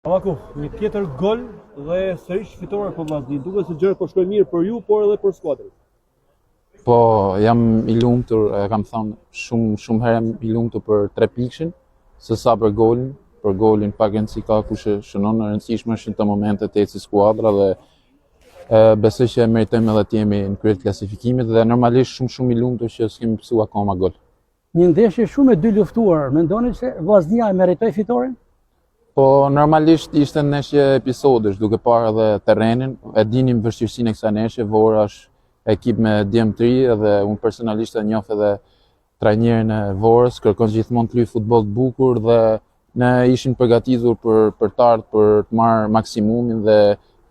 Allaku, një tjetër gol dhe sërish fitore për Vllaznin. Duket se gjërat po shkojnë mirë për ju, por edhe për skuadrën. Po, jam i lumtur, kam thënë shumë herë jam i lumtur për 3 pikëshin, se sa për golin pak rëndësi ka ku shënon në rëndësishme është në të momentet e eci skuadra dhe besoj që meritojmë edhe të jemi në krye të klasifikimit dhe normalisht shumë i lumtur që s'kemi pësu akoma gol. Një ndeshje shumë e dy luftuar, mendoni se Vllaznia e meritoi fitoren? Po, normalisht ishte ndeshje episodesh, duke parë edhe terrenin, e dinim vështirësinë e kësaj ndeshje, Vora është ekip me djem të ri dhe unë personalisht e njoh edhe trajnerin e Vorës, kërkon gjithmonë të luajë futboll të bukur dhe ne ishim përgatitur për të ardhur për të marrë maksimumin dhe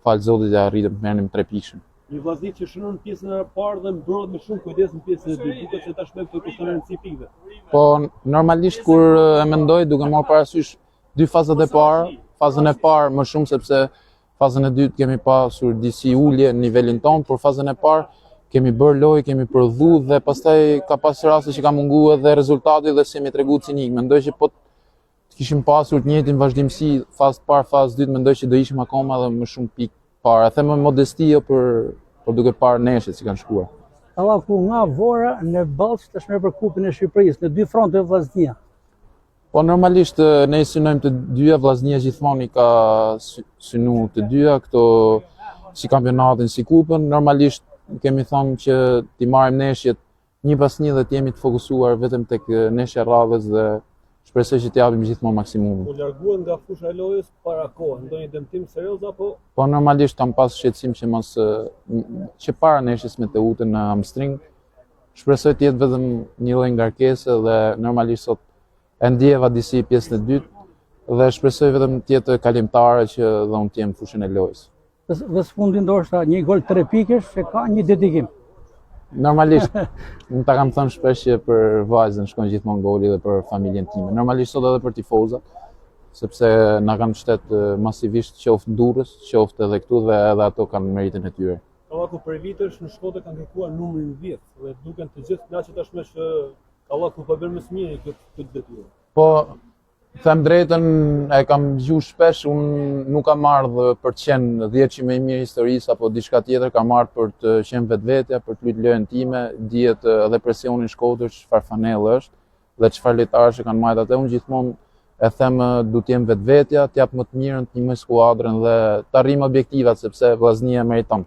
fal Zotit ja arritëm të merrnim 3 pikë. Një Vllaznia që shënon pjesën e parë dhe mbrohet me shumë kujdes në pjesën e dytë, duket se tashmë këto kushton rëndësi pikëve. Po, normalisht kur e mendoj duke marrë parasysh dy fazat e parë, fazën e parë më shumë sepse fazën e dytë kemi pasur disi ulje në nivelin tonë, por fazën e parë kemi bërë lojë, kemi prodhu dhe pastaj ka pasur raste që ka munguar edhe rezultati dhe s'jemi treguar cinik. Mendoj që po të kishim pasur të njëjtin vazhdimsi fazë parë, fazë dytë, mendoj që do ishim akoma edhe më shumë pikë para. Them me modesti për duke parë neshjet si kanë shkuar. Allaku nga Vora në Ballç tashmë për Kupën e Shqipërisë, në dy fronte Vllaznia. Po normalisht ne synojmë të dyja, Vllaznia gjithmonë i ka synu të dyja, këto si kampionatin, si kupën. Normalisht kemi thonë që t'i marrim neshjet një pas një dhe t'jemi të fokusuar vetëm tek neshja radhës dhe shpresoj që t'japim gjithmonë maksimumin. U larguan nga fusha e lojës para kohë, ndonjë dëmtim serioz apo? Po normalisht kam pas shqetësim që para neshjes me Teutën në hamstring. Shpresoj të jetë vetëm një lloj ngarkese dhe normalisht sot e ndjeva disi pjesën e dytë dhe shpresoj vetëm të jetë kalimtare që dhe unë t'jem fushën e lojës. Dhe s'fundi ndoshta një gol 3 pikësh që ka një dedikim. Normalisht, unë ta kam thënë shpesh që për vajzën shkon gjithmonë goli dhe për familjen time. Normalisht sot edhe për tifozat, sepse na kanë mbështet masivisht qoftë në Durrës, qoftë edhe këtu dhe edhe ato kanë meritën e tyre. Allaku për vitësh në Shkodër kanë kërkuar numrin 10 dhe duken të gjithë kënaqur tashmë që Allaku po bën më së miri këtë detyrë. Po, them drejtën, e kam dëgjuar shpesh, unë nuk kam ardhur për të qenë 10 më i mirë historisë apo diçka tjetër, kam ardhur për të qenë vetvetja, për të luajtur lojën time, dihet edhe presionin Shkodër çfarë fanellë është dhe çfarë lojtarë që kanë marrë atë. Unë gjithmonë e them du të jem vetvetja, të jap më të mirën, të ndihmoj skuadrën dhe të arrijm objektivat sepse Vllaznia meriton.